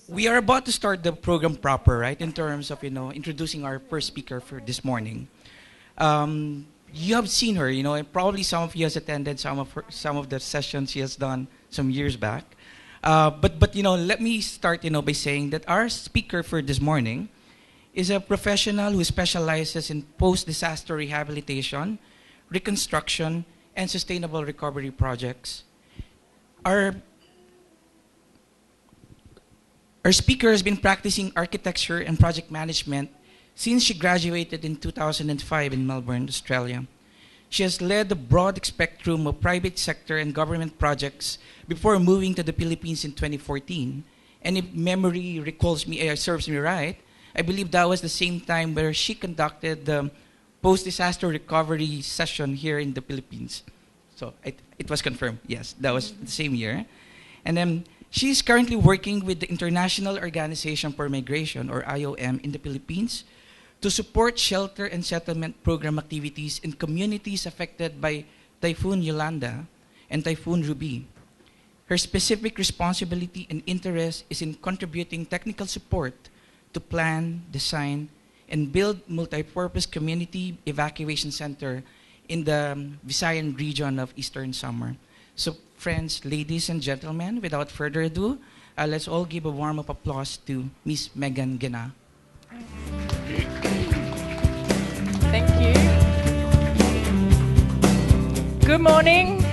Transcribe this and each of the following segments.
we are about to start the program proper, right? In terms of introducing our first speaker for this morning. You have seen her, and probably some of you has attended some of the sessions she has done some years back. But let me start by saying that our speaker for this morning is a professional who specializes in post-disaster rehabilitation, reconstruction, and sustainable recovery projects. Our speaker has been practicing architecture and project management since she graduated in 2005 in Melbourne, Australia. She has led a broad spectrum of private sector and government projects before moving to the Philippines in 2014. And if memory recalls me, serves me right, I believe that was the same time where she conducted the post-disaster recovery session here in the Philippines. So it was confirmed, yes, that was the same year. And then she is currently working with the International Organization for Migration, or IOM, in the Philippines to support shelter and settlement program activities in communities affected by Typhoon Yolanda and Typhoon Ruby. Her specific responsibility and interest is in contributing technical support to plan, design, and build multi-purpose community evacuation center in the Visayan region of Eastern Samar. So friends, ladies and gentlemen, without further ado, let's all give a warm up applause to Miss Megan Genat. Thank you. Good morning.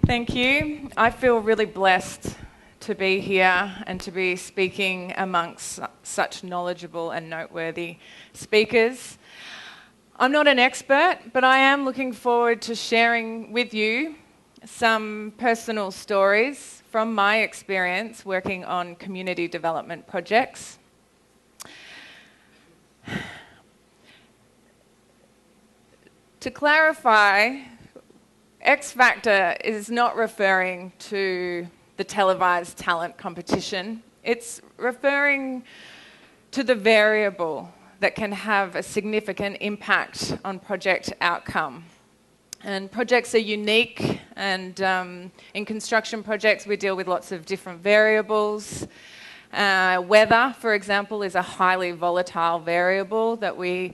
Thank you. I feel really blessed to be here and to be speaking amongst such knowledgeable and noteworthy speakers. I'm not an expert, but I am looking forward to sharing with you some personal stories from my experience working on community development projects. To clarify, X Factor is not referring to the televised talent competition. It's referring to the variable that can have a significant impact on project outcome. And projects are unique, and in construction projects we deal with lots of different variables. Weather, for example, is a highly volatile variable that we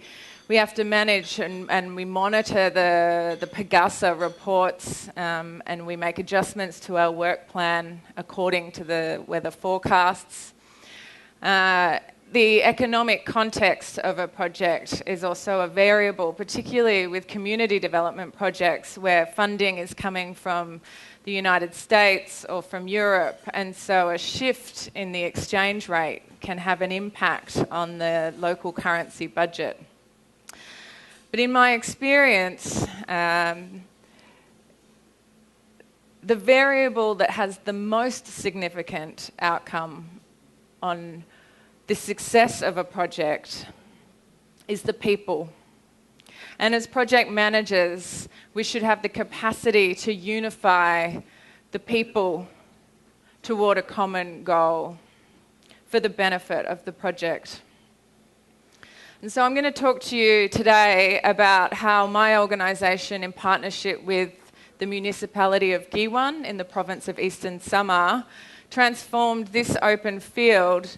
have to manage, and we monitor the Pegasa reports, and we make adjustments to our work plan according to the weather forecasts. The economic context of a project is also a variable, particularly with community development projects where funding is coming from the United States or from Europe, and so a shift in the exchange rate can have an impact on the local currency budget. But in my experience, the variable that has the most significant outcome on the success of a project is the people. And as project managers, we should have the capacity to unify the people toward a common goal for the benefit of the project. And so I'm going to talk to you today about how my organisation, in partnership with the municipality of Giwan in the province of Eastern Samar, transformed this open field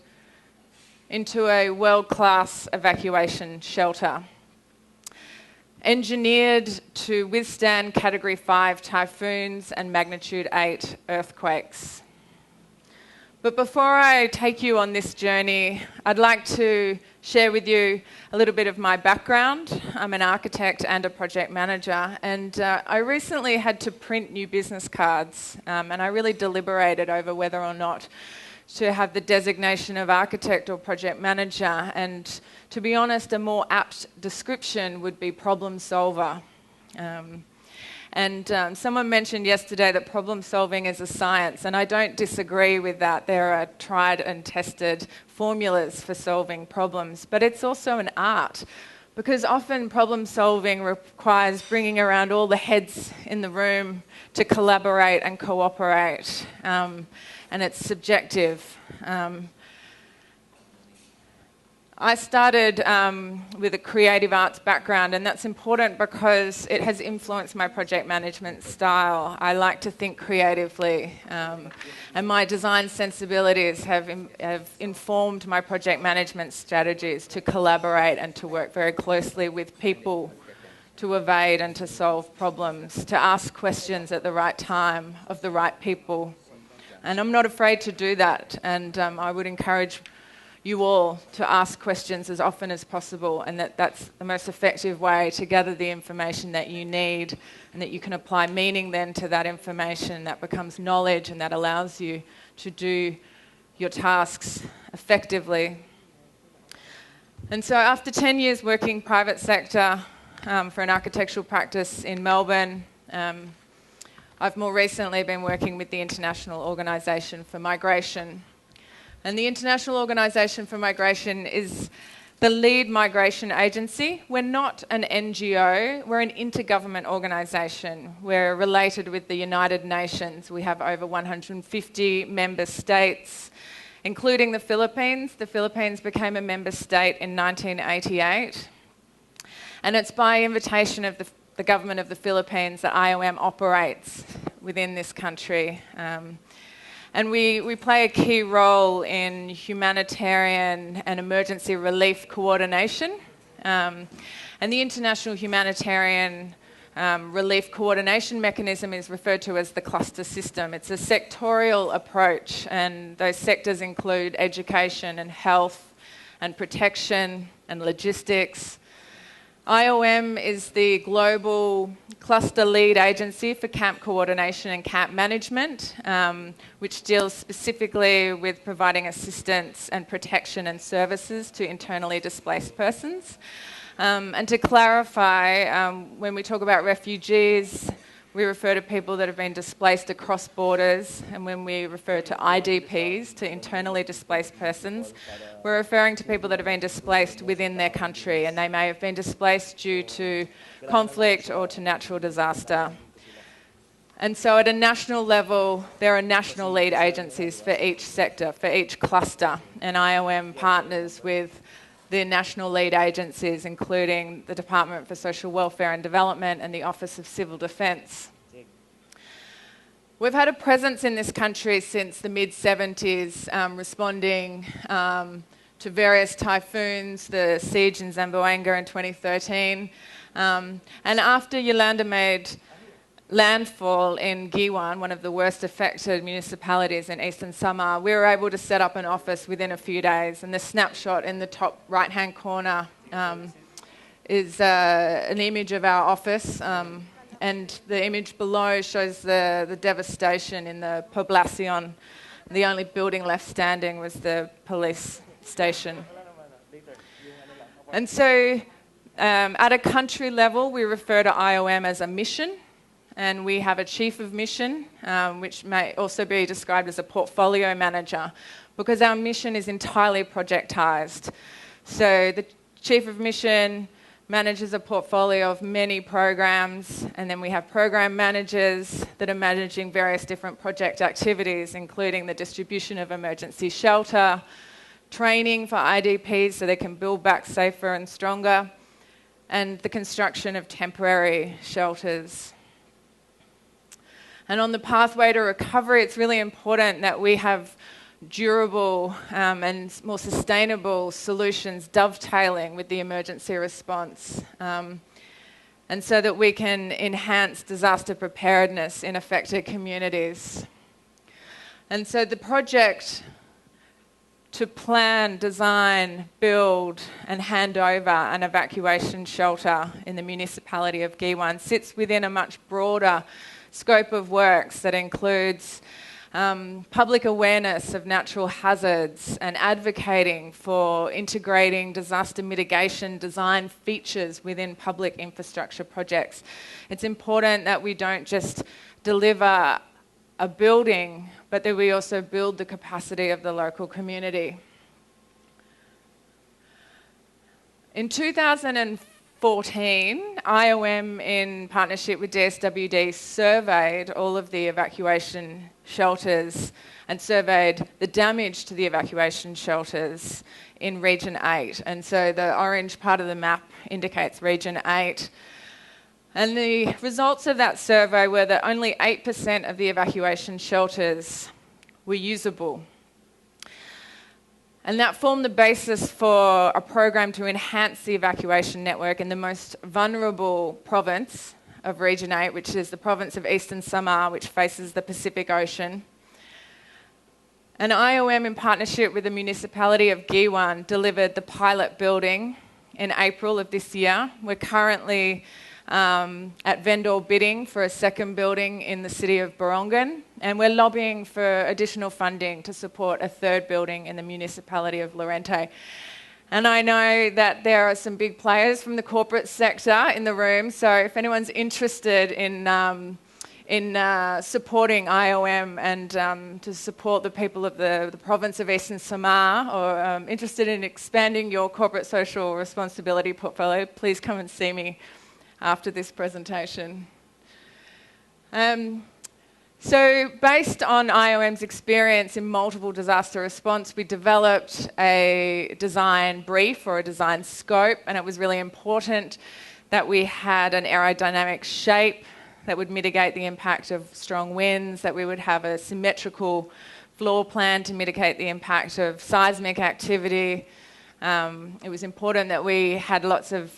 into a world-class evacuation shelter, engineered to withstand Category 5 typhoons and Magnitude 8 earthquakes. But before I take you on this journey, I'd like to share with you a little bit of my background. I'm an architect and a project manager, and I recently had to print new business cards, and I really deliberated over whether or not to have the designation of architect or project manager, and to be honest, a more apt description would be problem solver. Someone mentioned yesterday that problem solving is a science, and I don't disagree with that. There are tried and tested formulas for solving problems, but it's also an art, because often problem solving requires bringing around all the heads in the room to collaborate and cooperate, and it's subjective. I started with a creative arts background, and that's important because it has influenced my project management style. I like to think creatively, and my design sensibilities have informed my project management strategies to collaborate and to work very closely with people, to evade and to solve problems, to ask questions at the right time of the right people. And I'm not afraid to do that, and I would encourage you all to ask questions as often as possible, and that's the most effective way to gather the information that you need, and that you can apply meaning then to that information. That becomes knowledge, and that allows you to do your tasks effectively. And so after 10 years working private sector for an architectural practice in Melbourne, I've more recently been working with the International Organisation for Migration. And the International Organisation for Migration is the lead migration agency. We're not an NGO, we're an intergovernment organisation. We're related with the United Nations. We have over 150 member states, including the Philippines. The Philippines became a member state in 1988. And it's by invitation of the government of the Philippines that IOM operates within this country. And we play a key role in humanitarian and emergency relief coordination. And the International Humanitarian Relief Coordination Mechanism is referred to as the cluster system. It's a sectorial approach, and those sectors include education and health and protection and logistics. IOM is the global cluster lead agency for camp coordination and camp management, which deals specifically with providing assistance and protection and services to internally displaced persons. And to clarify, when we talk about refugees, we refer to people that have been displaced across borders, and when we refer to IDPs, to internally displaced persons, we're referring to people that have been displaced within their country, and they may have been displaced due to conflict or to natural disaster. And so at a national level, there are national lead agencies for each sector, for each cluster, and IOM partners with the national lead agencies, including the Department for Social Welfare and Development and the Office of Civil Defence. We've had a presence in this country since the mid-70s, responding to various typhoons, the siege in Zamboanga in 2013. And after Yolanda made landfall in Giwan, one of the worst affected municipalities in Eastern Samar, we were able to set up an office within a few days. And the snapshot in the top right-hand corner is an image of our office. And the image below shows the devastation in the Poblacion. The only building left standing was the police station. And so at a country level, we refer to IOM as a mission. And we have a chief of mission, which may also be described as a portfolio manager, because our mission is entirely projectised. So the chief of mission manages a portfolio of many programs, and then we have program managers that are managing various different project activities, including the distribution of emergency shelter, training for IDPs so they can build back safer and stronger, and the construction of temporary shelters. And on the pathway to recovery, it's really important that we have durable and more sustainable solutions dovetailing with the emergency response, and so that we can enhance disaster preparedness in affected communities. And so the project to plan, design, build and hand over an evacuation shelter in the municipality of Giwan sits within a much broader scope of works that includes public awareness of natural hazards and advocating for integrating disaster mitigation design features within public infrastructure projects. It's important that we don't just deliver a building, but that we also build the capacity of the local community. In 2014, IOM, in partnership with DSWD, surveyed all of the evacuation shelters and surveyed the damage to the evacuation shelters in Region 8. And so the orange part of the map indicates Region 8. And the results of that survey were that only 8% of the evacuation shelters were usable. And that formed the basis for a program to enhance the evacuation network in the most vulnerable province of Region 8, which is the province of Eastern Samar, which faces the Pacific Ocean. And IOM, in partnership with the municipality of Giwan, delivered the pilot building in April of this year. We're currently at vendor bidding for a second building in the city of Borongan, and we're lobbying for additional funding to support a third building in the municipality of Lorente. And I know that there are some big players from the corporate sector in the room, so if anyone's interested in supporting IOM and to support the people of the province of Eastern Samar, or interested in expanding your corporate social responsibility portfolio, please come and see me after this presentation. So based on IOM's experience in multiple disaster response, we developed a design brief or a design scope, and it was really important that we had an aerodynamic shape that would mitigate the impact of strong winds, that we would have a symmetrical floor plan to mitigate the impact of seismic activity. It was important that we had lots of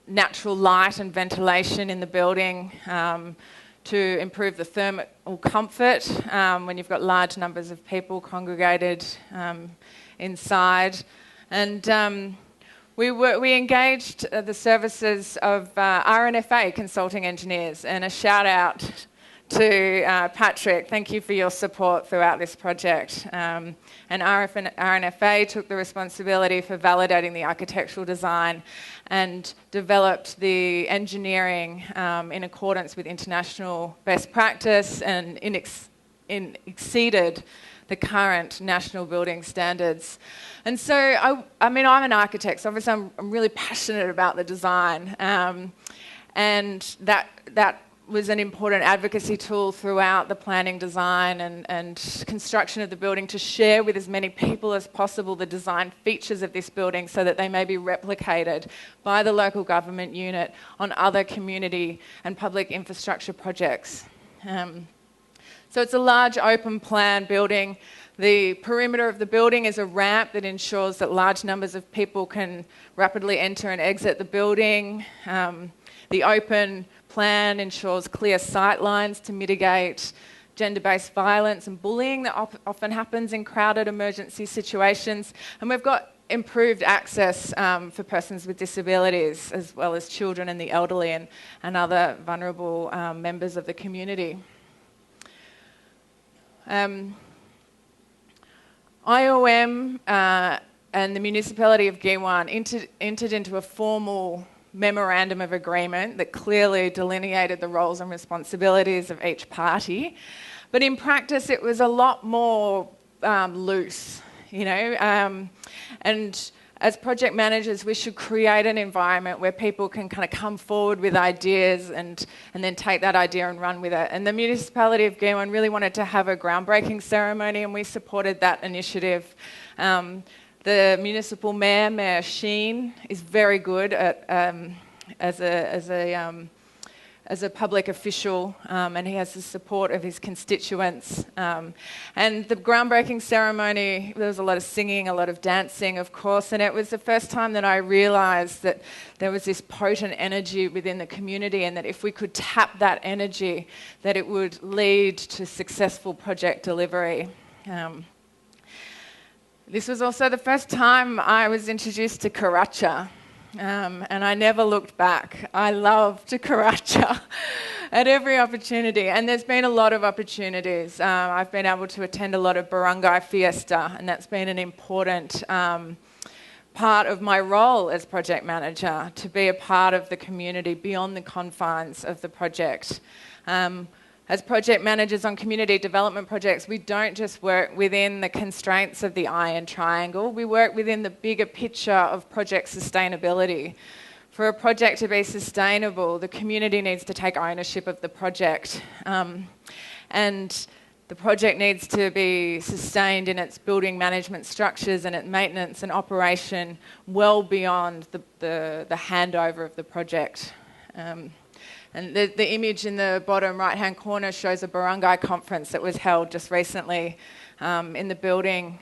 natural light and ventilation in the building to improve the thermal comfort when you've got large numbers of people congregated inside. And we engaged the services of RNFA consulting engineers, and a shout out to Patrick. Thank you for your support throughout this project. And RNFA took the responsibility for validating the architectural design and developed the engineering in accordance with international best practice and exceeded the current national building standards. And so, I mean, I'm an architect, so obviously I'm really passionate about the design. And that was an important advocacy tool throughout the planning, design and construction of the building, to share with as many people as possible the design features of this building so that they may be replicated by the local government unit on other community and public infrastructure projects. So it's a large open plan building. The perimeter of the building is a ramp that ensures that large numbers of people can rapidly enter and exit the building. The open plan ensures clear sight lines to mitigate gender-based violence and bullying that often happens in crowded emergency situations. And we've got improved access for persons with disabilities, as well as children and the elderly and other vulnerable members of the community. IOM and the municipality of Giwan entered into a formal memorandum of agreement that clearly delineated the roles and responsibilities of each party. But in practice, it was a lot more loose, you know. And as project managers, we should create an environment where people can kind of come forward with ideas and then take that idea and run with it. And the municipality of Giwan really wanted to have a groundbreaking ceremony, and we supported that initiative. The municipal mayor, Mayor Sheen, is very good at as a public official, and he has the support of his constituents. And the groundbreaking ceremony, there was a lot of singing, a lot of dancing, of course, and it was the first time that I realised that there was this potent energy within the community, and that if we could tap that energy, that it would lead to successful project delivery. This was also the first time I was introduced to Karacha, and I never looked back. I loved Karacha at every opportunity, and there's been a lot of opportunities. I've been able to attend a lot of Barangay Fiesta, and that's been an important part of my role as project manager, to be a part of the community beyond the confines of the project. As project managers on community development projects, we don't just work within the constraints of the Iron Triangle, we work within the bigger picture of project sustainability. For a project to be sustainable, the community needs to take ownership of the project. And The project needs to be sustained in its building management structures and its maintenance and operation well beyond the handover of the project. And the image in the bottom right-hand corner shows a barangay conference that was held just recently in the building.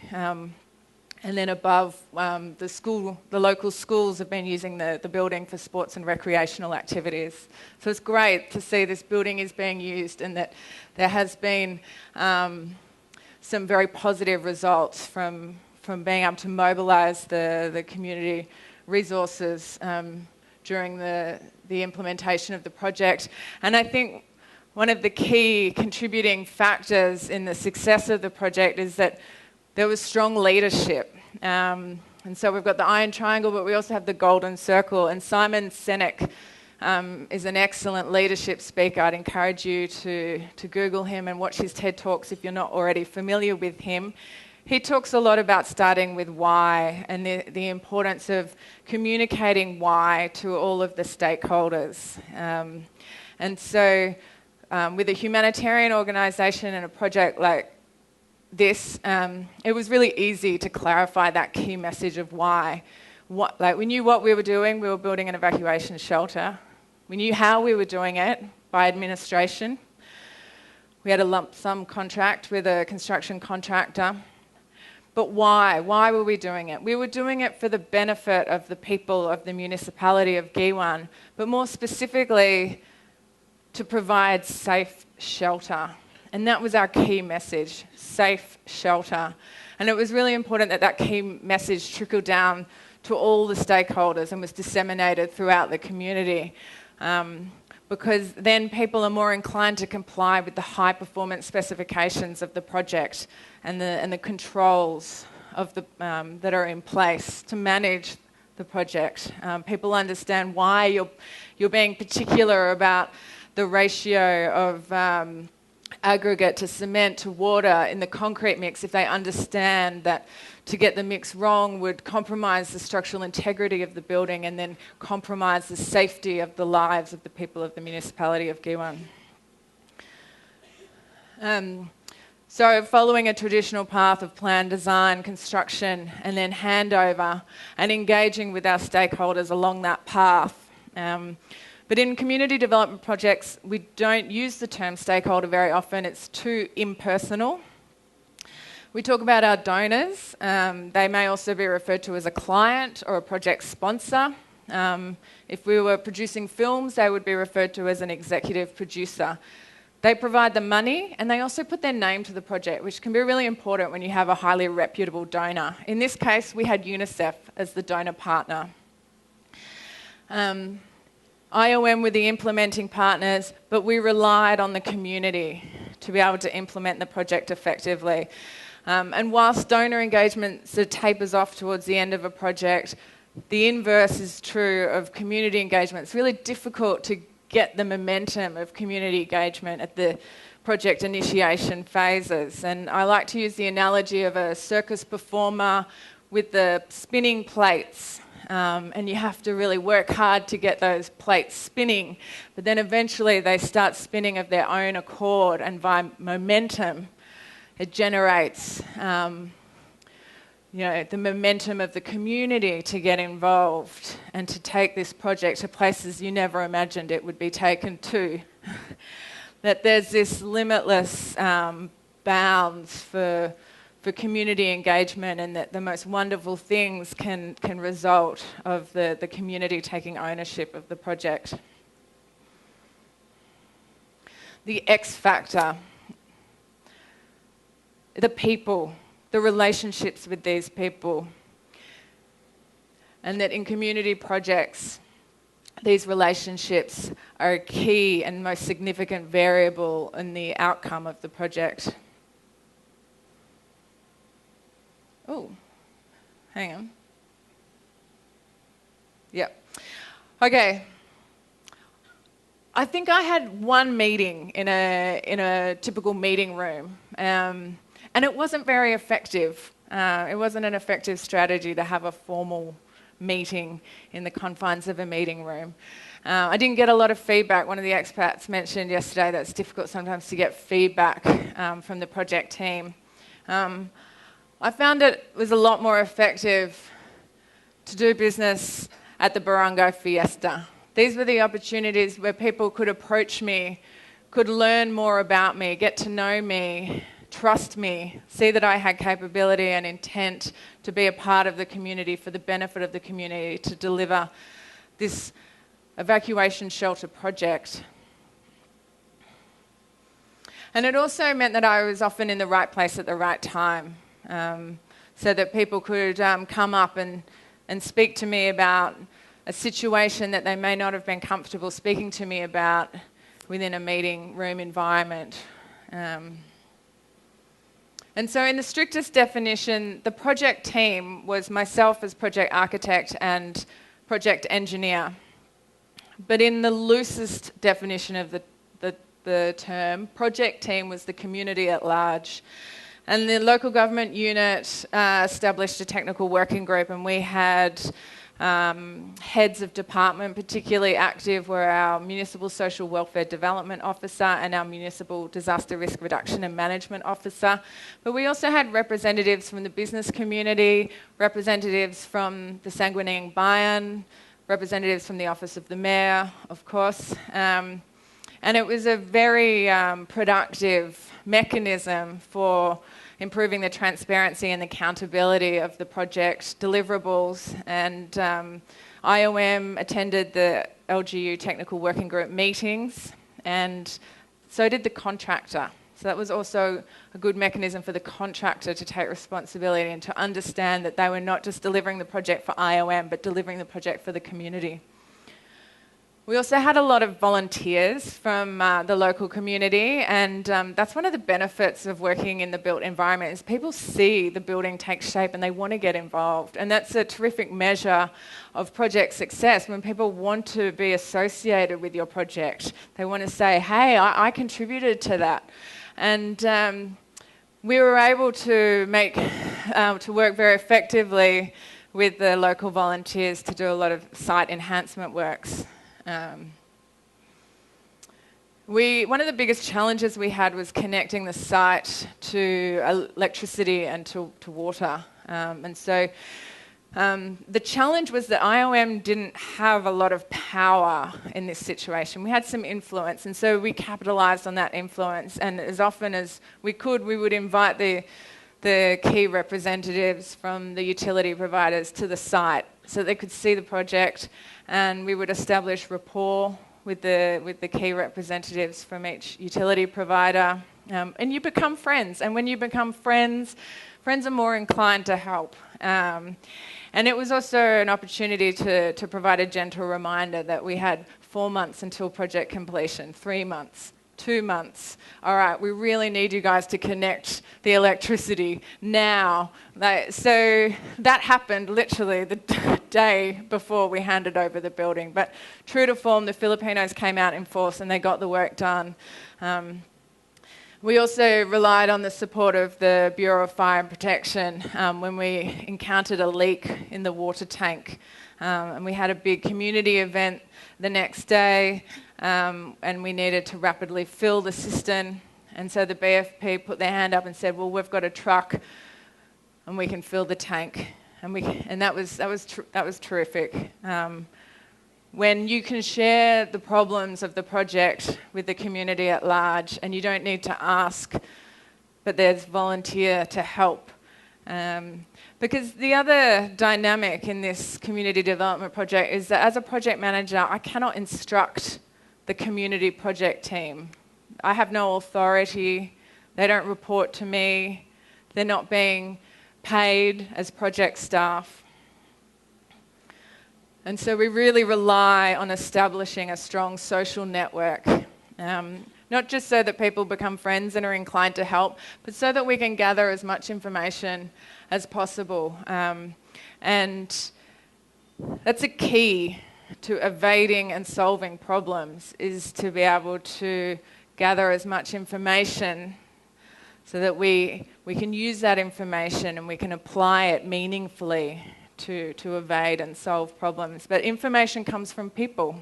And then above, the local schools have been using the building for sports and recreational activities. So it's great to see this building is being used and that there has been some very positive results from being able to mobilise the community resources during the implementation of the project. And I think one of the key contributing factors in the success of the project is that there was strong leadership. And so we've got the iron triangle, but we also have the golden circle. And Simon Sinek is an excellent leadership speaker. I'd encourage you to Google him and watch his TED Talks if you're not already familiar with him. He talks a lot about starting with why and the importance of communicating why to all of the stakeholders. And so with a humanitarian organisation and a project like this, it was really easy to clarify that key message of why. We knew what we were doing. We were building an evacuation shelter. We knew how we were doing it, by administration. We had a lump sum contract with a construction contractor. But why? Why were we doing it? We were doing it for the benefit of the people of the municipality of Giwan, but more specifically to provide safe shelter. And that was our key message, safe shelter. And it was really important that that key message trickled down to all the stakeholders and was disseminated throughout the community. Because then people are more inclined to comply with the high performance specifications of the project and the controls of that are in place to manage the project. People understand why you're being particular about the ratio of aggregate to cement to water in the concrete mix if they understand that to get the mix wrong would compromise the structural integrity of the building and then compromise the safety of the lives of the people of the municipality of Giwan. So following a traditional path of plan, design, construction and then handover and engaging with our stakeholders along that path. But in community development projects, we don't use the term stakeholder very often. It's too impersonal. We talk about our donors. They may also be referred to as a client or a project sponsor. If we were producing films, they would be referred to as an executive producer. They provide the money and they also put their name to the project, which can be really important when you have a highly reputable donor. In this case, we had UNICEF as the donor partner. IOM were the implementing partners, but we relied on the community to be able to implement the project effectively. And whilst donor engagement sort of tapers off towards the end of a project, the inverse is true of community engagement. It's really difficult to get the momentum of community engagement at the project initiation phases. And I like to use the analogy of a circus performer with the spinning plates. And you have to really work hard to get those plates spinning. But then eventually they start spinning of their own accord, and by momentum, it generates the momentum of the community to get involved and to take this project to places you never imagined it would be taken to. That there's this limitless bounds for community engagement, and that the most wonderful things can result of the community taking ownership of the project. The X factor, the people, the relationships with these people, and that in community projects, these relationships are a key and most significant variable in the outcome of the project. Oh, hang on. Yep. Okay. I think I had one meeting in a typical meeting room, and it wasn't very effective. It wasn't an effective strategy to have a formal meeting in the confines of a meeting room. I didn't get a lot of feedback. One of the expats mentioned yesterday that it's difficult sometimes to get feedback from the project team. I found it was a lot more effective to do business at the Barongo Fiesta. These were the opportunities where people could approach me, could learn more about me, get to know me, trust me, see that I had capability and intent to be a part of the community for the benefit of the community, to deliver this evacuation shelter project. And it also meant that I was often in the right place at the right time, so that people could come up and speak to me about a situation that they may not have been comfortable speaking to me about within a meeting room environment. And so in the strictest definition, the project team was myself as project architect and project engineer. But in the loosest definition of the term, project team was the community at large. And the local government unit established a technical working group, and we had heads of department. Particularly active were our Municipal Social Welfare Development Officer and our Municipal Disaster Risk Reduction and Management Officer. But we also had representatives from the business community, representatives from the Sanguineering Bayan, representatives from the Office of the Mayor, of course. And it was a very productive mechanism for improving the transparency and accountability of the project deliverables. And IOM attended the LGU Technical Working Group meetings, and so did the contractor. So that was also a good mechanism for the contractor to take responsibility and to understand that they were not just delivering the project for IOM, but delivering the project for the community. We also had a lot of volunteers from the local community, and that's one of the benefits of working in the built environment is people see the building take shape and they want to get involved. And that's a terrific measure of project success when people want to be associated with your project. They want to say, hey, I contributed to that. And we were able to work very effectively with the local volunteers to do a lot of site enhancement works. One of the biggest challenges we had was connecting the site to electricity and to water. And so the challenge was that IOM didn't have a lot of power in this situation. We had some influence, and so we capitalised on that influence. And as often as we could, we would invite the key representatives from the utility providers to the site so they could see the project, and we would establish rapport with the key representatives from each utility provider. And you become friends, and when you become friends are more inclined to help. And it was also an opportunity to provide a gentle reminder that we had 4 months until project completion, 3 months, 2 months. All right, we really need you guys to connect the electricity now. So that happened literally the day before we handed over the building. But true to form, the Filipinos came out in force and they got the work done. We also relied on the support of the Bureau of Fire and Protection when we encountered a leak in the water tank. And we had a big community event the next day, and we needed to rapidly fill the cistern. And so the BFP put their hand up and said, well, we've got a truck and we can fill the tank. And that was terrific. When you can share the problems of the project with the community at large, and you don't need to ask, but there's volunteer to help. Because the other dynamic in this community development project is that as a project manager, I cannot instruct the community project team. I have no authority. They don't report to me. They're not being paid as project staff. And so we really rely on establishing a strong social network, not just so that people become friends and are inclined to help, but so that we can gather as much information as possible. And that's a key to evading and solving problems, is to be able to gather as much information so that we can use that information and we can apply it meaningfully to evade and solve problems. But information comes from people.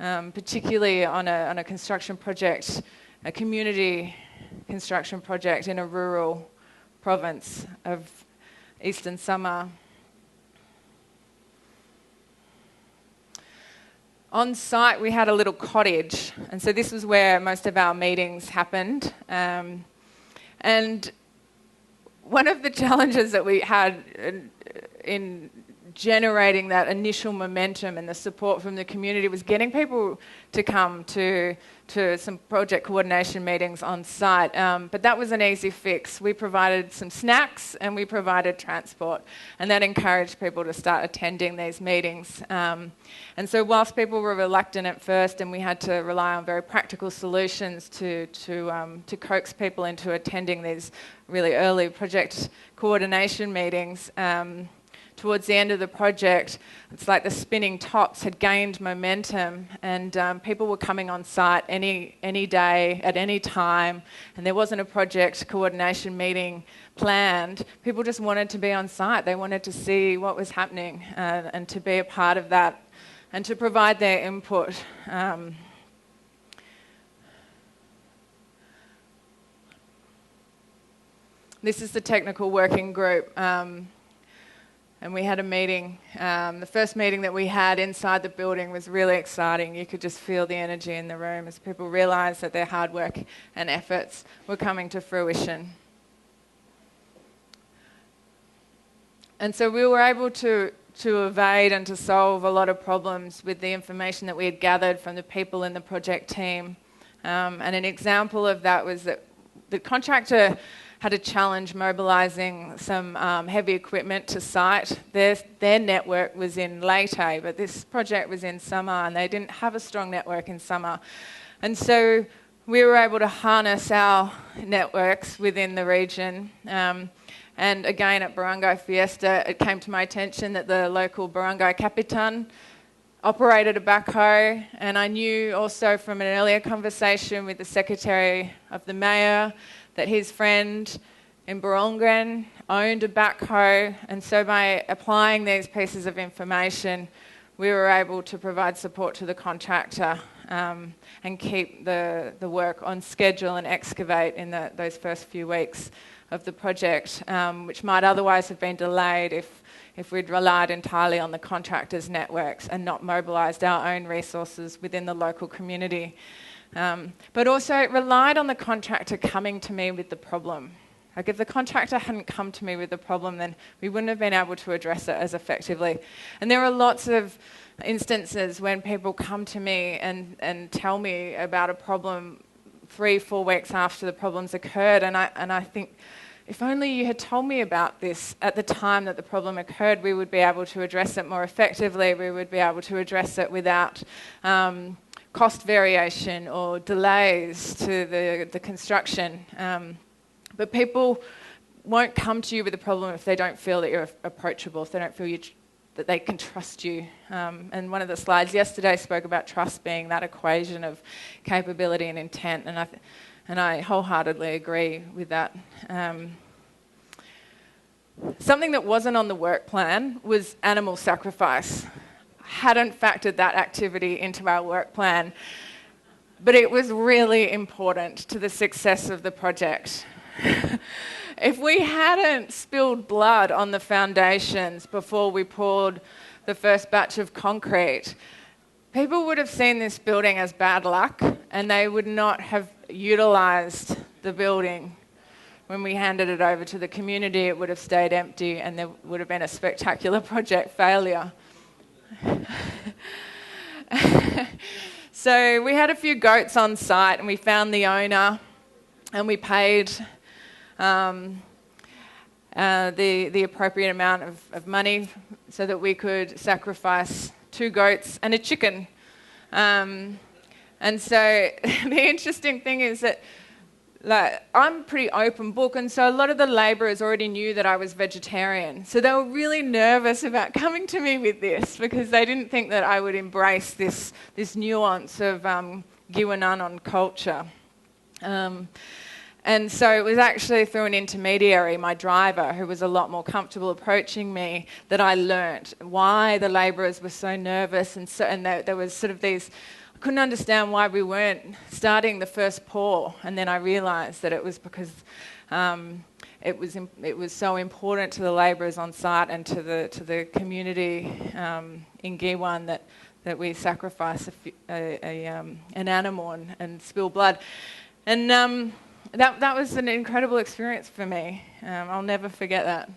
particularly on a construction project, a community construction project in a rural province of Eastern Samar. On site, we had a little cottage, and so this was where most of our meetings happened. And one of the challenges that we had in generating that initial momentum and the support from the community was getting people to come to some project coordination meetings on site. But that was an easy fix. We provided some snacks and we provided transport, and that encouraged people to start attending these meetings. And so whilst people were reluctant at first and we had to rely on very practical solutions to coax people into attending these really early project coordination meetings, towards the end of the project, it's like the spinning tops had gained momentum, and people were coming on site any day, at any time, and there wasn't a project coordination meeting planned. People just wanted to be on site. They wanted to see what was happening and to be a part of that and to provide their input. This is the technical working group. And we had a meeting. The first meeting that we had inside the building was really exciting. You could just feel the energy in the room as people realised that their hard work and efforts were coming to fruition. And so we were able to evade and to solve a lot of problems with the information that we had gathered from the people in the project team. And an example of that was that the contractor had a challenge mobilising some heavy equipment to site. Their network was in Leyte, but this project was in Samar, and they didn't have a strong network in Samar. And so we were able to harness our networks within the region. And again, at Barangay Fiesta, it came to my attention that the local Barangay Kapitan operated a backhoe, and I knew also from an earlier conversation with the Secretary of the Mayor that his friend in Borongren owned a backhoe, and so by applying these pieces of information, we were able to provide support to the contractor and keep the work on schedule and excavate in those first few weeks of the project, which might otherwise have been delayed if we'd relied entirely on the contractor's networks and not mobilised our own resources within the local community. But also it relied on the contractor coming to me with the problem. Like if the contractor hadn't come to me with the problem, then we wouldn't have been able to address it as effectively. And there are lots of instances when people come to me and tell me about a problem 3-4 weeks after the problem's occurred, and I think, if only you had told me about this at the time that the problem occurred, we would be able to address it more effectively. We would be able to address it without cost variation or delays to the construction. But people won't come to you with a problem if they don't feel that you're approachable, if they don't feel that they can trust you. And one of the slides yesterday spoke about trust being that equation of capability and intent, and I wholeheartedly agree with that. Something that wasn't on the work plan was animal sacrifice. Hadn't factored that activity into our work plan, but it was really important to the success of the project. If we hadn't spilled blood on the foundations before we poured the first batch of concrete, people would have seen this building as bad luck, and they would not have utilised the building. When we handed it over to the community, it would have stayed empty and there would have been a spectacular project failure. So we had a few goats on site and we found the owner and we paid the appropriate amount of money so that we could sacrifice 2 goats and a chicken. And so the interesting thing is that I'm pretty open book, and so a lot of the labourers already knew that I was vegetarian. So they were really nervous about coming to me with this because they didn't think that I would embrace this nuance of Giwananon culture. And so it was actually through an intermediary, my driver, who was a lot more comfortable approaching me, that I learnt why the labourers were so nervous, and there was sort of these couldn't understand why we weren't starting the first pour, and then I realised that it was because it was so important to the labourers on site and to the community in Giwan that we sacrifice an animal and spill blood, and that was an incredible experience for me. I'll never forget that.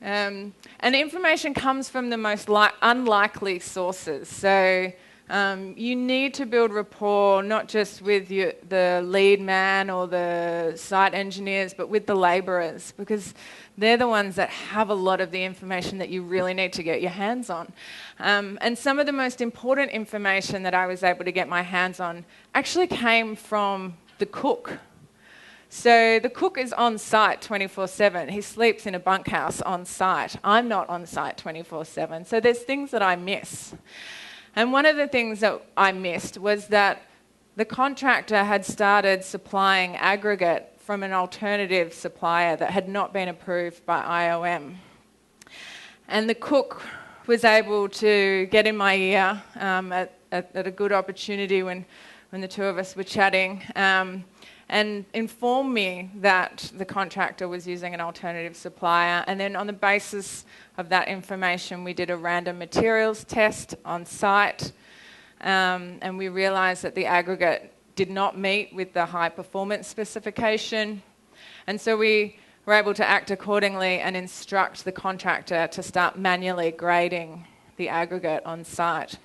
And information comes from the most unlikely sources. So you need to build rapport not just with the lead man or the site engineers, but with the labourers, because they're the ones that have a lot of the information that you really need to get your hands on. And some of the most important information that I was able to get my hands on actually came from the cook. So the cook is on site 24/7. He sleeps in a bunkhouse on site. I'm not on site 24/7. So there's things that I miss. And one of the things that I missed was that the contractor had started supplying aggregate from an alternative supplier that had not been approved by IOM. And the cook was able to get in my ear at a good opportunity when the two of us were chatting, and informed me that the contractor was using an alternative supplier. And then on the basis of that information, we did a random materials test on site, and we realised that the aggregate did not meet with the high performance specification. And so we were able to act accordingly and instruct the contractor to start manually grading the aggregate on site.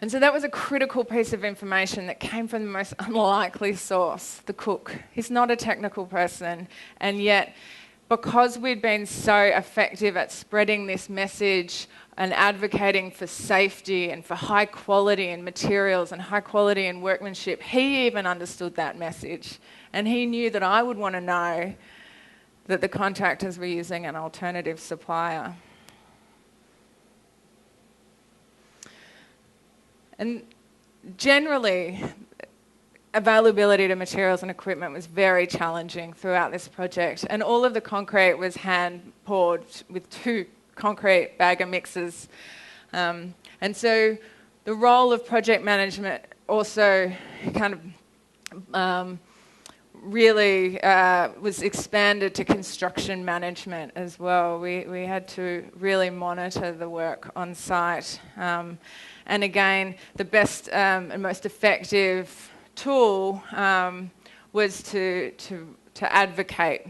And so that was a critical piece of information that came from the most unlikely source, the cook. He's not a technical person, and yet because we'd been so effective at spreading this message and advocating for safety and for high quality in materials and high quality in workmanship, he even understood that message. And he knew that I would want to know that the contractors were using an alternative supplier. And generally, availability to materials and equipment was very challenging throughout this project, and all of the concrete was hand poured with 2 concrete bagger mixers. And so the role of project management also kind of really was expanded to construction management as well. We had to really monitor the work on site. And again, the best and most effective tool was to advocate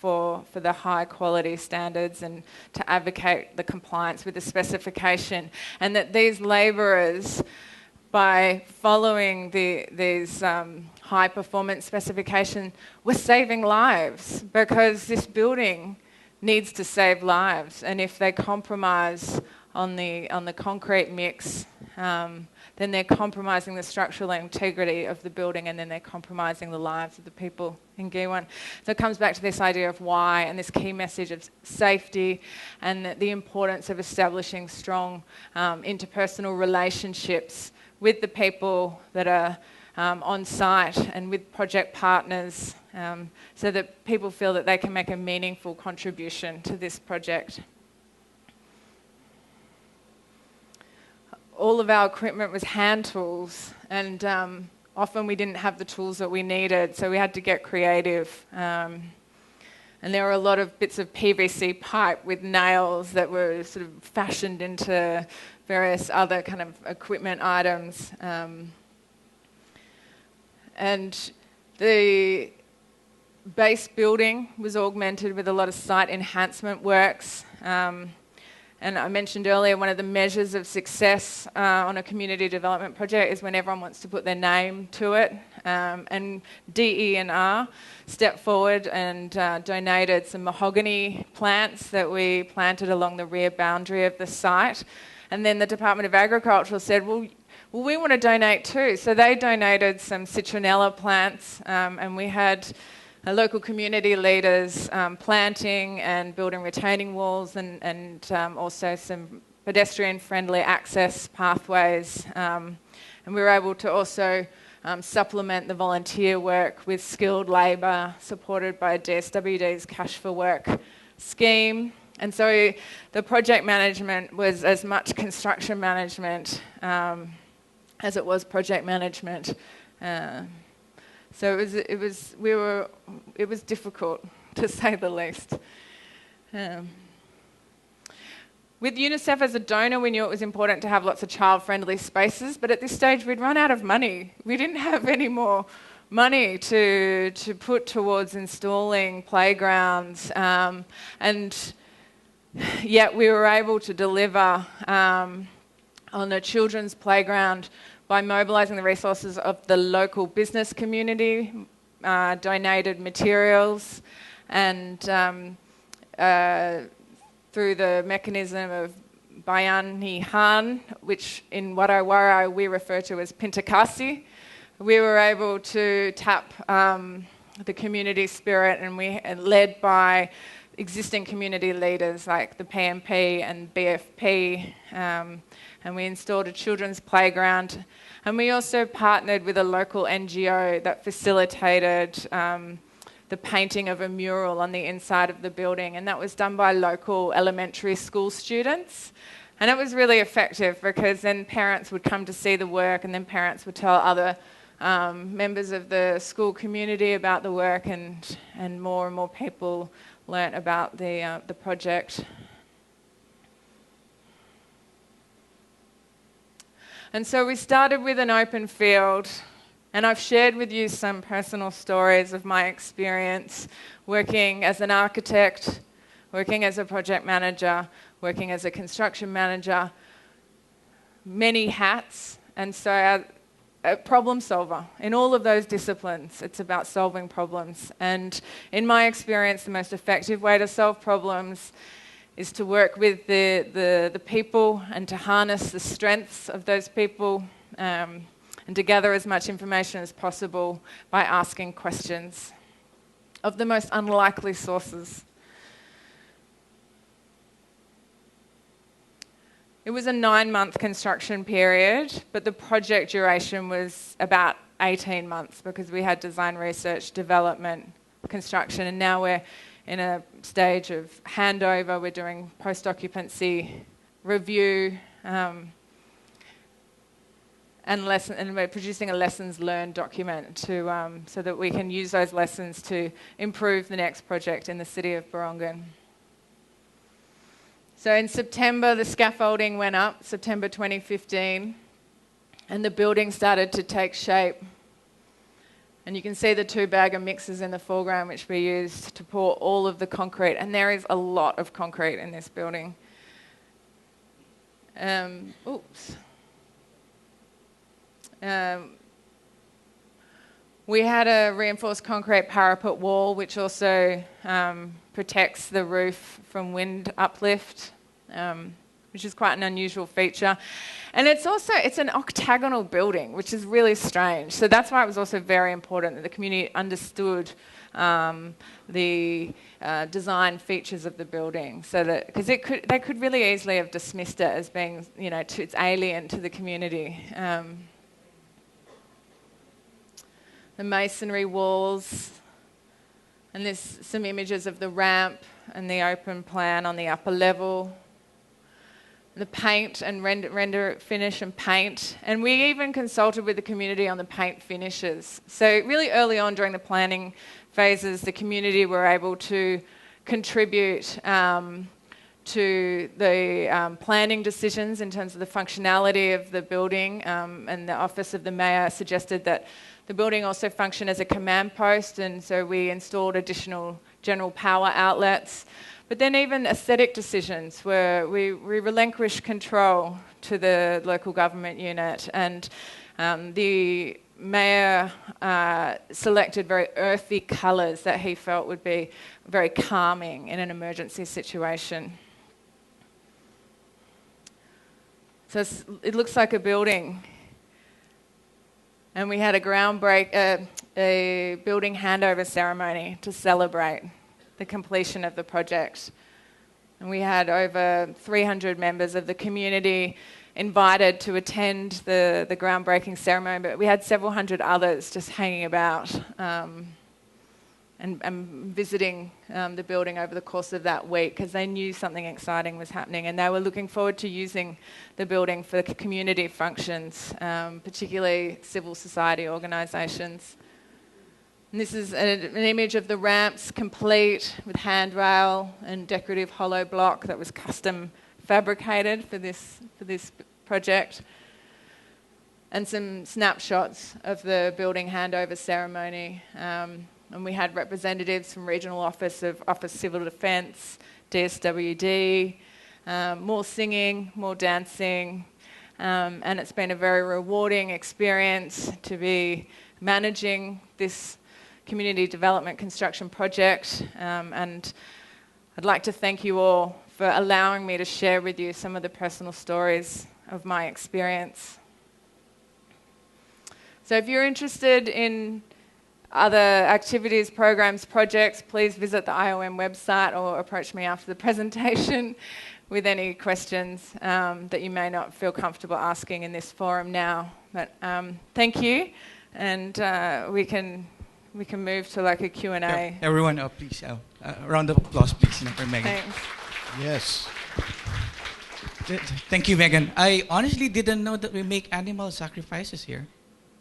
for the high quality standards and to advocate the compliance with the specification, and that these labourers, by following these high performance specifications, were saving lives, because this building needs to save lives, and if they compromise on the concrete mix, then they're compromising the structural integrity of the building, and then they're compromising the lives of the people in Giwan. So it comes back to this idea of why, and this key message of safety, and the importance of establishing strong interpersonal relationships with the people that are on site and with project partners, so that people feel that they can make a meaningful contribution to this project. All of our equipment was hand tools, and often we didn't have the tools that we needed, so we had to get creative. And there were a lot of bits of PVC pipe with nails that were sort of fashioned into various other kind of equipment items. And the base building was augmented with a lot of site enhancement works. And I mentioned earlier, one of the measures of success on a community development project is when everyone wants to put their name to it. And DE&R stepped forward and donated some mahogany plants that we planted along the rear boundary of the site. And then the Department of Agriculture said, well, we want to donate too. So they donated some citronella plants, and we had local community leaders planting and building retaining walls, and also some pedestrian-friendly access pathways. And we were able to also supplement the volunteer work with skilled labour supported by DSWD's Cash for Work scheme. And so the project management was as much construction management as it was project management. So it was difficult, to say the least. With UNICEF as a donor, we knew it was important to have lots of child-friendly spaces, but at this stage we'd run out of money. We didn't have any more money to put towards installing playgrounds, and yet we were able to deliver on a children's playground by mobilising the resources of the local business community, donated materials, and through the mechanism of Bayanihan, which in Warawara we refer to as Pintakasi, we were able to tap the community spirit, and led by existing community leaders like the PMP and BFP, and we installed a children's playground. And we also partnered with a local NGO that facilitated the painting of a mural on the inside of the building, and that was done by local elementary school students. And it was really effective because then parents would come to see the work, and then parents would tell other members of the school community about the work, and more people learnt about the project. And so we started with an open field, and I've shared with you some personal stories of my experience working as an architect, working as a project manager, working as a construction manager, many hats, and so a problem solver. In all of those disciplines, it's about solving problems. And in my experience, the most effective way to solve problems is to work with the people and to harness the strengths of those people, and to gather as much information as possible by asking questions of the most unlikely sources. It was a 9-month construction period, but the project duration was about 18 months because we had design, research, development, construction, and now we're in a stage of handover. We're doing post-occupancy review, and we're producing a lessons learned document so that we can use those lessons to improve the next project in the city of Borongan. So in September, the scaffolding went up, September 2015, and the building started to take shape. And you can see the 2-bagger mixers in the foreground, which we used to pour all of the concrete. And there is a lot of concrete in this building. We had a reinforced concrete parapet wall, which also protects the roof from wind uplift, which is quite an unusual feature. And it's an octagonal building, which is really strange. So that's why it was also very important that the community understood the design features of the building, so that because they could really easily have dismissed it as being, it's alien to the community. The masonry walls, and there's some images of the ramp and the open plan on the upper level. The paint and render finish and paint. And we even consulted with the community on the paint finishes. So really early on during the planning phases, the community were able to contribute to the planning decisions in terms of the functionality of the building, and the Office of the Mayor suggested that the building also function as a command post, and so we installed additional general power outlets. But then even aesthetic decisions where we relinquished control to the local government unit, and the Mayor selected very earthy colours that he felt would be very calming in an emergency situation. So it looks like a building. And we had a a building handover ceremony to celebrate the completion of the project. And we had over 300 members of the community invited to attend the groundbreaking ceremony, but we had several hundred others just hanging about. and visiting the building over the course of that week because they knew something exciting was happening and they were looking forward to using the building for community functions, particularly civil society organisations. And this is an image of the ramps complete with handrail and decorative hollow block that was custom fabricated for this project. And some snapshots of the building handover ceremony. And we had representatives from Regional Office of Civil Defence, DSWD, more singing, more dancing. And it's been a very rewarding experience to be managing this community development construction project. And I'd like to thank you all for allowing me to share with you some of the personal stories of my experience. So if you're interested in other activities, programs, projects, please visit the IOM website or approach me after the presentation with any questions that you may not feel comfortable asking in this forum now. But thank you, and we can move to like a Q&A. Yeah, everyone, please, a round of applause, please, for Megan. Thanks. Yes. Thank you, Megan. I honestly didn't know that we make animal sacrifices here.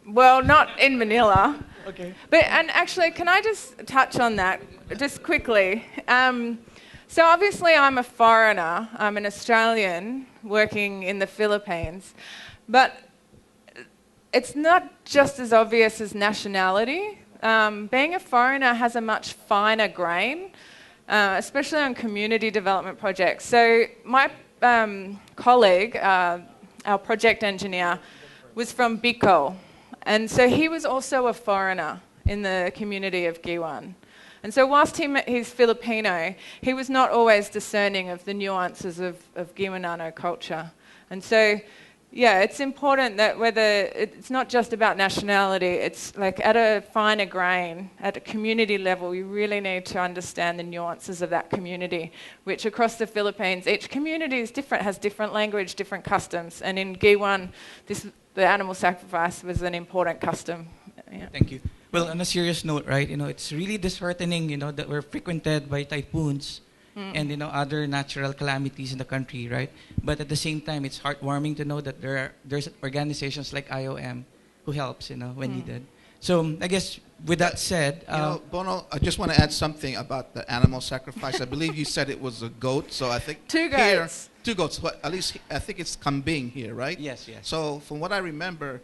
Well, not in Manila. Okay. And actually, can I just touch on that just quickly? So obviously I'm a foreigner. I'm an Australian working in the Philippines. But it's not just as obvious as nationality. Being a foreigner has a much finer grain, especially on community development projects. So my colleague, our project engineer, was from Bicol. And so he was also a foreigner in the community of Giwan. And so whilst he's Filipino, he was not always discerning of the nuances of Giwanano culture. And so, yeah, it's important that it's not just about nationality, it's like at a finer grain, at a community level, you really need to understand the nuances of that community, which across the Philippines, each community is different, has different language, different customs. And in Giwan, the animal sacrifice was an important custom. Yeah. Thank you. Well, on a serious note, right, it's really disheartening, that we're frequented by typhoons and, other natural calamities in the country, right? But at the same time, it's heartwarming to know that there's organizations like IOM who helps, when needed. So I guess with that said... Bono, I just want to add something about the animal sacrifice. I believe you said it was a goat, so I think... Two goats. Two goats, but at least I think it's kambing here, right? Yes. So from what I remember,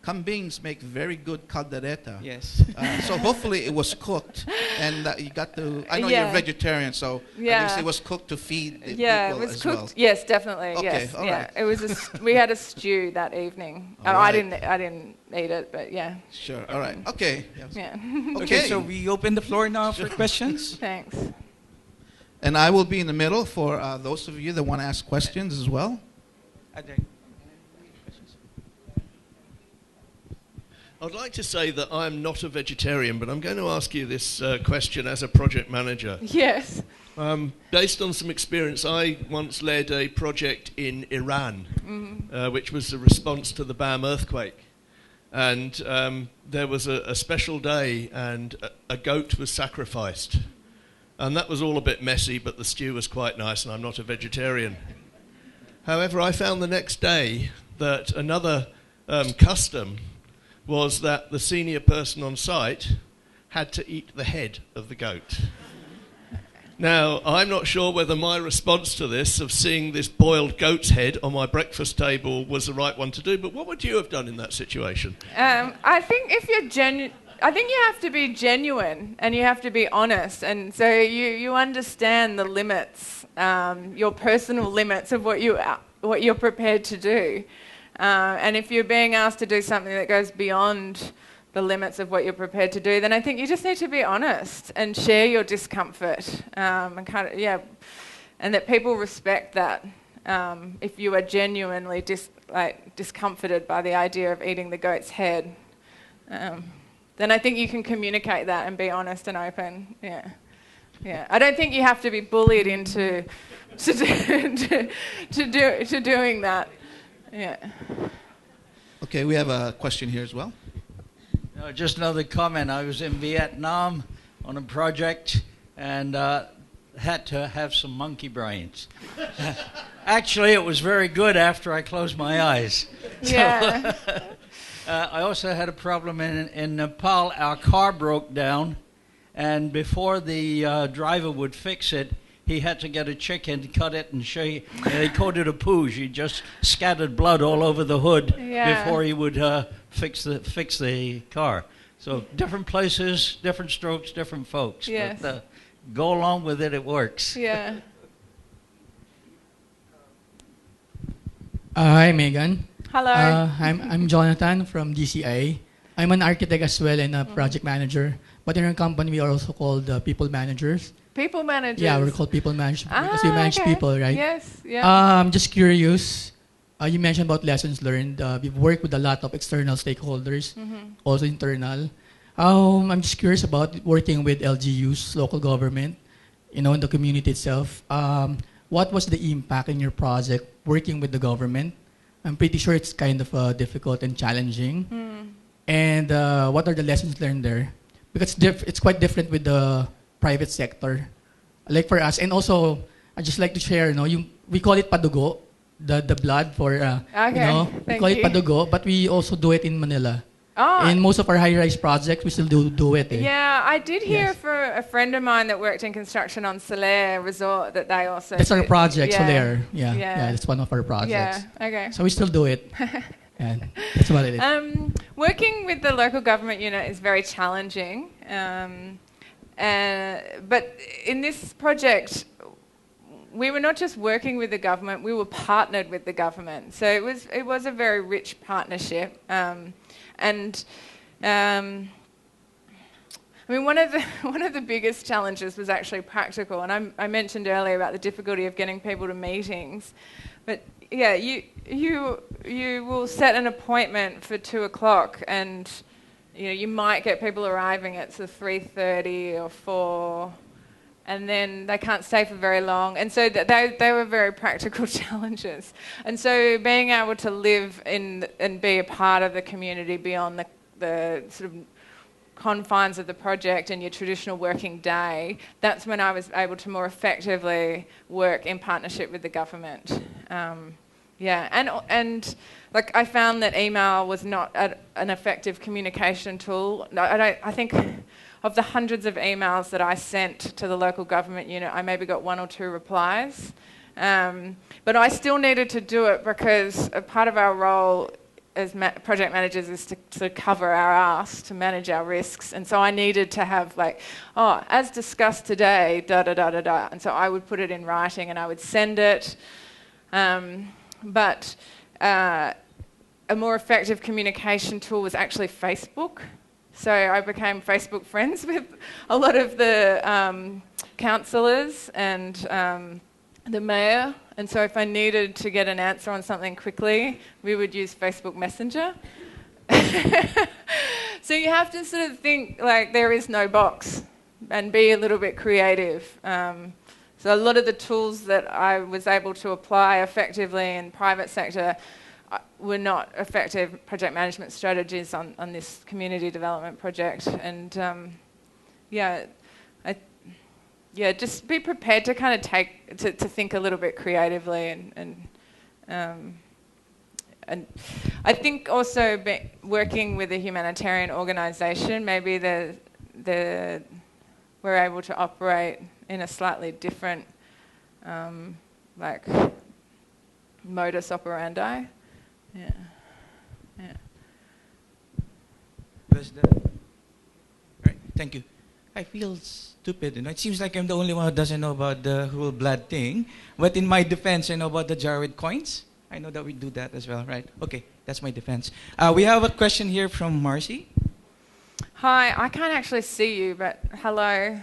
kambings make very good caldereta. Yes. So hopefully it was cooked, and you got to... I know you're vegetarian, so at least it was cooked to feed the people it was as cooked. well. Yes, definitely. Okay, yes. all yeah. right. It was. We had a stew that evening. All I right. didn't eat it, but yeah. Sure. All right. Okay. Yeah. Okay, so we open the floor now for questions. Thanks. And I will be in the middle for those of you that want to ask questions as well. I'd like to say that I'm not a vegetarian, but I'm going to ask you this question as a project manager. Yes. Based on some experience, I once led a project in Iran, which was a response to the BAM earthquake. And there was a special day, and a goat was sacrificed. And that was all a bit messy, but the stew was quite nice, and I'm not a vegetarian. However, I found the next day that another custom was that the senior person on site had to eat the head of the goat. Now, I'm not sure whether my response to this, of seeing this boiled goat's head on my breakfast table, was the right one to do, but what would you have done in that situation? I think if you're I think you have to be genuine and you have to be honest, and so you understand the limits, your personal limits of what you're prepared to do. And if you're being asked to do something that goes beyond the limits of what you're prepared to do, then I think you just need to be honest and share your discomfort, and and that people respect that. If you are genuinely discomforted by the idea of eating the goat's head, then I think you can communicate that and be honest and open. Yeah. I don't think you have to be bullied into doing that. Yeah. Okay, we have a question here as well. Just another comment. I was in Vietnam on a project and had to have some monkey brains. Actually, it was very good after I closed my eyes. Yeah. I also had a problem in Nepal. Our car broke down, and before the driver would fix it, he had to get a chicken, cut it, and they called it a pooge. He just scattered blood all over the hood before he would fix the car. So different places, different strokes, different folks. Yes. But go along with it, it works. Yeah. Hi, Megan. Hello. I'm Jonathan from DCI. I'm an architect as well and a project manager. But in our company, we are also called people managers. People managers. Yeah, we're called people managers because we manage people, right? Yes. Yeah. I'm just curious. You mentioned about lessons learned. We've worked with a lot of external stakeholders, also internal. I'm just curious about working with LGUs, local government, in the community itself. What was the impact in your project working with the government? I'm pretty sure it's kind of difficult and challenging. And what are the lessons learned there? Because it's quite different with the private sector. Like for us, and also I just like to share. We call it padugo, the blood for we call it padugo, but we also do it in Manila. Oh. In most of our high-rise projects, we still do it. Yeah, I did hear for a friend of mine that worked in construction on Soler Resort that they also. That's our project, yeah. Soler. Yeah, that's one of our projects. Yeah, okay. So we still do it. And that's about it. Working with the local government unit is very challenging. But in this project, we were not just working with the government, we were partnered with the government. So it was a very rich partnership. One of the biggest challenges was actually practical, and I mentioned earlier about the difficulty of getting people to meetings. But yeah, you will set an appointment for 2:00, and you might get people arriving at 3:30 or 4. And then they can't stay for very long. And so they were very practical challenges. And so being able to live in and be a part of the community beyond the sort of confines of the project and your traditional working day, that's when I was able to more effectively work in partnership with the government. And like I found that email was not an effective communication tool. I think of the hundreds of emails that I sent to the local government unit, I maybe got 1 or 2 replies. But I still needed to do it because a part of our role as project managers is to cover our ass, to manage our risks. And so I needed to have as discussed today, da-da-da-da-da. And so I would put it in writing and I would send it. But a more effective communication tool was actually Facebook. So I became Facebook friends with a lot of the councillors and the mayor. And so if I needed to get an answer on something quickly, we would use Facebook Messenger. So you have to sort of think like there is no box and be a little bit creative. So a lot of the tools that I was able to apply effectively in private sector were not effective project management strategies on this community development project. And just be prepared to kind of to think a little bit creatively and I think also working with a humanitarian organisation, maybe we're able to operate in a slightly different modus operandi. Yeah. Right, thank you. I feel stupid. It seems like I'm the only one who doesn't know about the whole blood thing. But in my defense, I know about the jar with coins. I know that we do that as well, right? Okay, that's my defense. We have a question here from Marcy. Hi, I can't actually see you, but hello.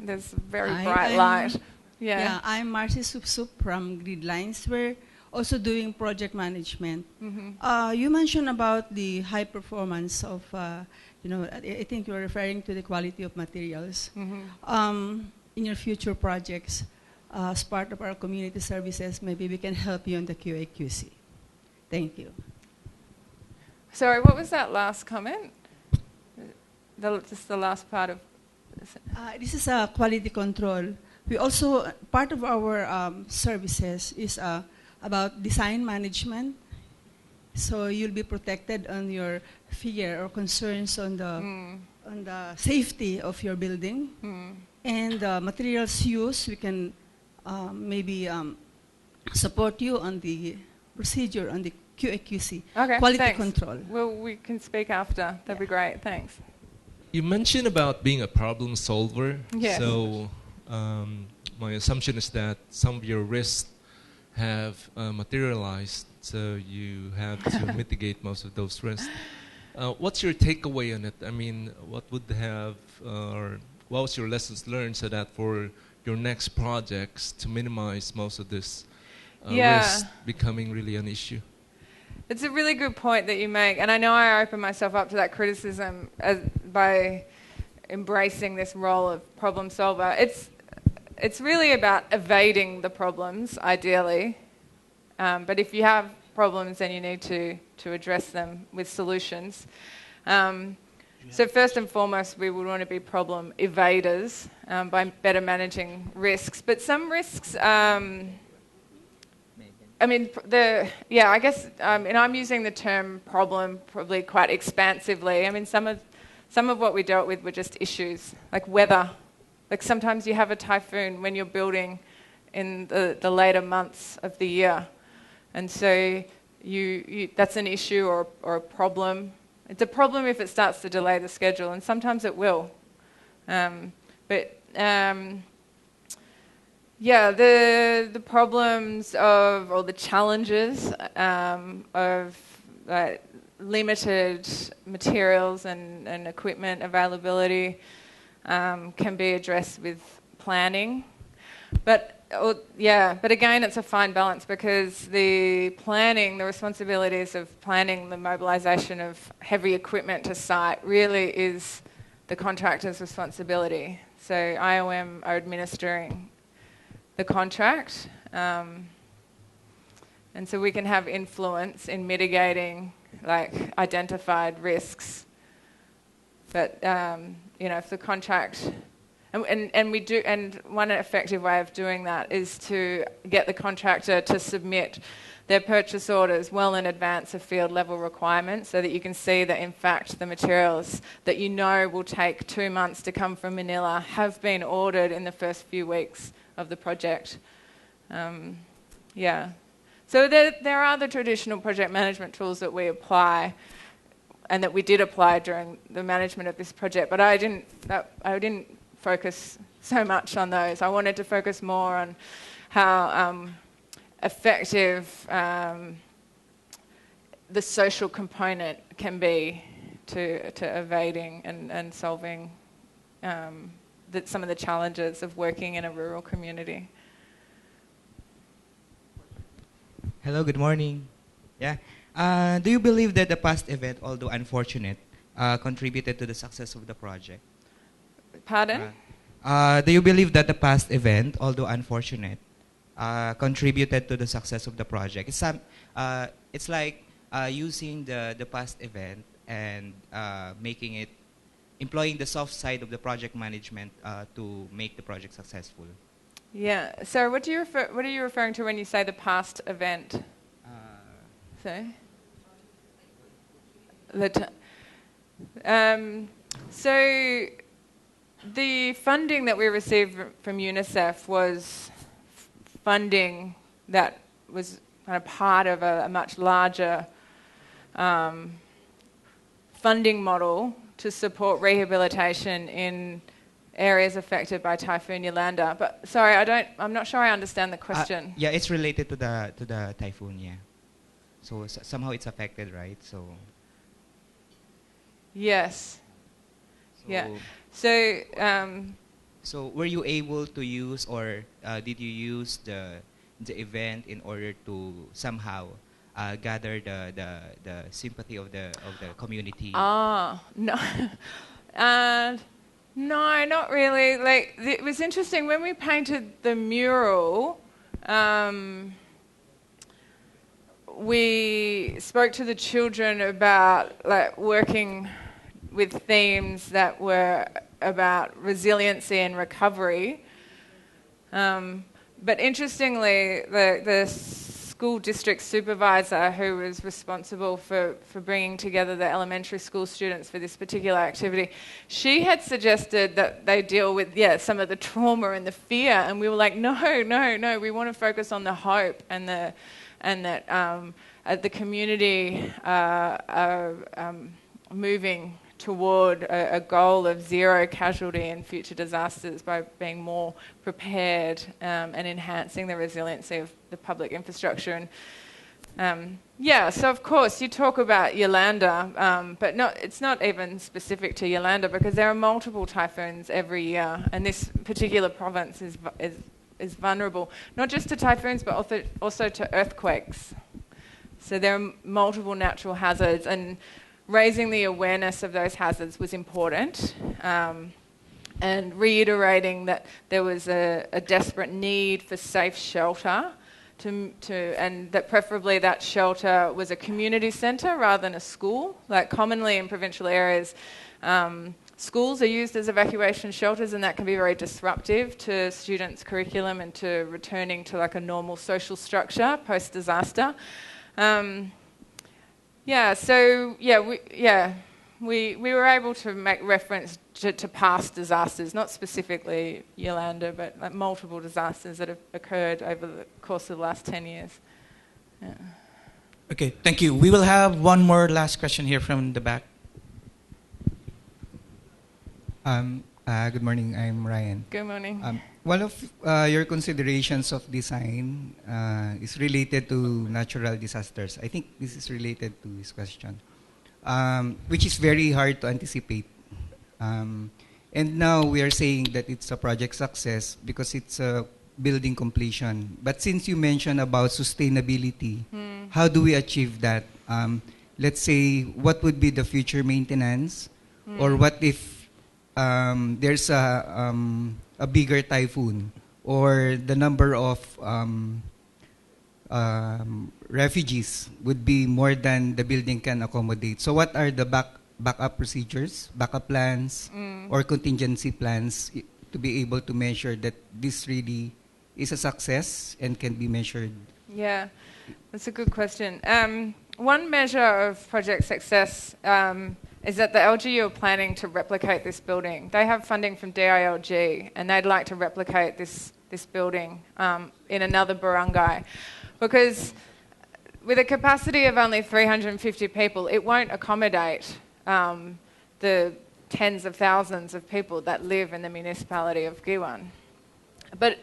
There's a very bright light. Yeah, I'm Marcy Supsup from Gridlines. We're also doing project management. You mentioned about the high performance of, I think you're referring to the quality of materials. In your future projects, as part of our community services, maybe we can help you on the QA/QC. Thank you. Sorry, what was that last comment? Just the last part of This is a quality control. We also, part of our services is about design management. So you'll be protected on your fear or concerns on the safety of your building. And materials used, we can maybe support you on the procedure, on the QA/QC, quality thanks. control. Well, we can speak after. That'd be great. Thanks. You mentioned about being a problem solver. Yes. So my assumption is that some of your risks have materialized, so you have to mitigate most of those risks. What's your takeaway on it? I mean, what was your lessons learned so that for your next projects to minimize most of this risk becoming really an issue? It's a really good point that you make, and I know I open myself up to that criticism by embracing this role of problem solver. It's really about evading the problems, ideally, but if you have problems, then you need to address them with solutions. So first and foremost, we would want to be problem evaders by better managing risks. But some risks, I guess, and I'm using the term problem probably quite expansively. I mean, some of what we dealt with were just issues, like weather. Like sometimes you have a typhoon when you're building in the later months of the year. And so that's an issue or a problem. It's a problem if it starts to delay the schedule, and sometimes it will. The problems or the challenges of limited materials and equipment availability can be addressed with planning. But again, it's a fine balance, because the responsibilities of planning the mobilisation of heavy equipment to site really is the contractor's responsibility. So IOM are administering the contract, and so we can have influence in mitigating identified risks. But if the contract, and one effective way of doing that is to get the contractor to submit their purchase orders well in advance of field level requirements, so that you can see that in fact the materials that you know will take 2 months to come from Manila have been ordered in the first few weeks of the project. So there are the traditional project management tools that we apply, and that we did apply during the management of this project, but I didn't focus so much on those. I wanted to focus more on how effective the social component can be to evading and solving some of the challenges of working in a rural community. Hello, good morning. Do you believe that the past event, although unfortunate, contributed to the success of the project? Pardon? Do you believe that the past event, although unfortunate, contributed to the success of the project? It's like using the past event and employing the soft side of the project management to make the project successful. Yeah. So what are you referring to when you say the past event? So the funding that we received from UNICEF was funding that was kind of part of a much larger funding model to support rehabilitation in areas affected by Typhoon Yolanda. But sorry, I'm not sure I understand the question. It's related to the typhoon. Yeah. So somehow it's affected, right? So. Yes. Yeah. So were you able to use, or did you use the event in order to somehow gather the sympathy of the community? No. No, not really. It was interesting when we painted the mural. We spoke to the children about working with themes that were about resiliency and recovery. But interestingly, the school district supervisor who was responsible for bringing together the elementary school students for this particular activity, she had suggested that they deal with, some of the trauma and the fear, and we were like, no, we want to focus on the hope and that the community are moving toward a goal of zero casualty in future disasters by being more prepared and enhancing the resiliency of the public infrastructure. And so of course you talk about Yolanda, but it's not even specific to Yolanda because there are multiple typhoons every year, and this particular province is vulnerable not just to typhoons but also to earthquakes. So there are multiple natural hazards, and raising the awareness of those hazards was important, and reiterating that there was a desperate need for safe shelter, and that preferably that shelter was a community centre rather than a school. Like commonly in provincial areas, schools are used as evacuation shelters, and that can be very disruptive to students' curriculum and to returning to like a normal social structure post-disaster. We were able to make reference to past disasters, not specifically Yolanda, but like multiple disasters that have occurred over the course of the last 10 years. Yeah. Okay, thank you. We will have one more last question here from the back. Good morning, I'm Ryan. Good morning. One of your considerations of design is related to natural disasters. I think this is related to this question, which is very hard to anticipate. And now we are saying that it's a project success because it's a building completion. But since you mentioned about sustainability, how do we achieve that? Let's say, what would be the future maintenance? Or what if there's a bigger typhoon, or the number of refugees would be more than the building can accommodate. So what are the backup procedures, backup plans, or contingency plans to be able to measure that this really is a success and can be measured? Yeah, that's a good question. One measure of project success is that the LGU are planning to replicate this building. They have funding from DILG, and they'd like to replicate this building in another barangay. Because with a capacity of only 350 people, it won't accommodate the tens of thousands of people that live in the municipality of Giwan. But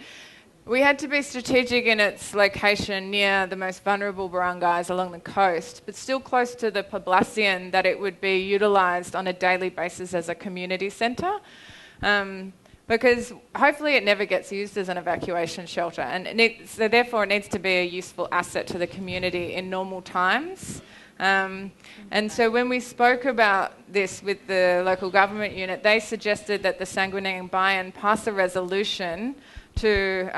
we had to be strategic in its location near the most vulnerable barangays along the coast, but still close to the Poblacion, that it would be utilised on a daily basis as a community centre. Because hopefully it never gets used as an evacuation shelter, and so therefore it needs to be a useful asset to the community in normal times. And so when we spoke about this with the local government unit, they suggested that the Sanguinang Bayan pass a resolution to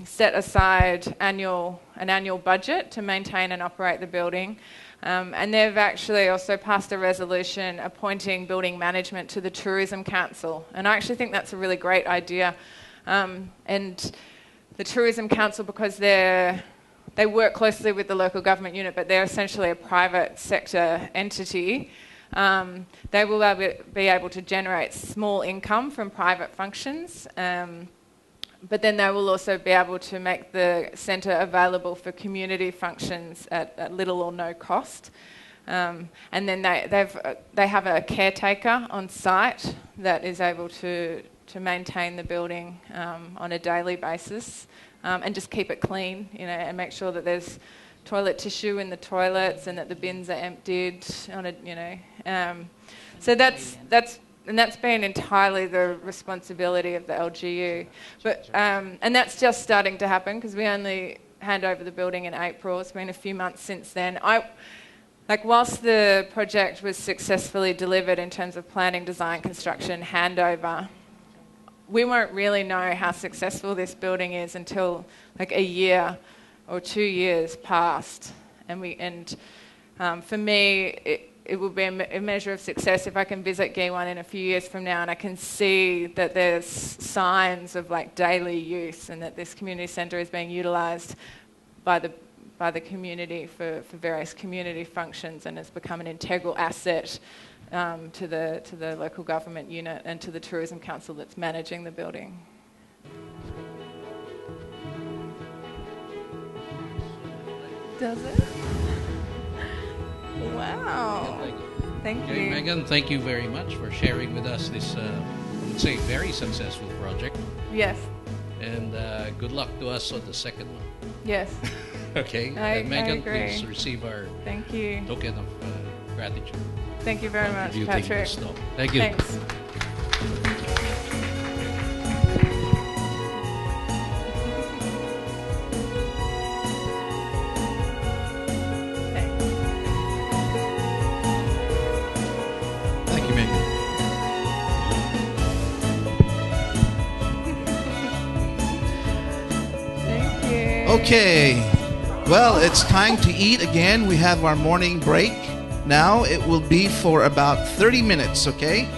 set aside an annual budget to maintain and operate the building. And they've actually also passed a resolution appointing building management to the Tourism Council. And I actually think that's a really great idea. And the Tourism Council, because they work closely with the local government unit, but they're essentially a private sector entity, they will be able to generate small income from private functions. But then they will also be able to make the centre available for community functions at little or no cost. And then they have a caretaker on site that is able to maintain the building on a daily basis and just keep it clean, and make sure that there's toilet tissue in the toilets and that the bins are emptied on a, so that's been entirely the responsibility of the LGU. But and that's just starting to happen because we only hand over the building in April. It's been a few months since then. Whilst the project was successfully delivered in terms of planning, design, construction, handover, we won't really know how successful this building is until a year or 2 years passed. And for me, it will be a measure of success if I can visit G1 in a few years from now and I can see that there's signs of like daily use and that this community centre is being utilised by the community for various community functions and has become an integral asset to the local government unit and to the tourism council that's managing the building. Does it? Wow. Thank you. Megan, thank you very much for sharing with us this, I would say, very successful project. Yes. And good luck to us on the second one. Yes. Okay. Megan, please receive our thank you. token of gratitude. Thank you very much, Patrick. Thank you. Thanks. Thank you, Megan. Thank you. Okay. Well, it's time to eat again. We have our morning break. Now it will be for about 30 minutes, okay?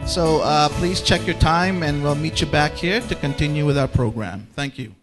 So please check your time and we'll meet you back here to continue with our program. Thank you.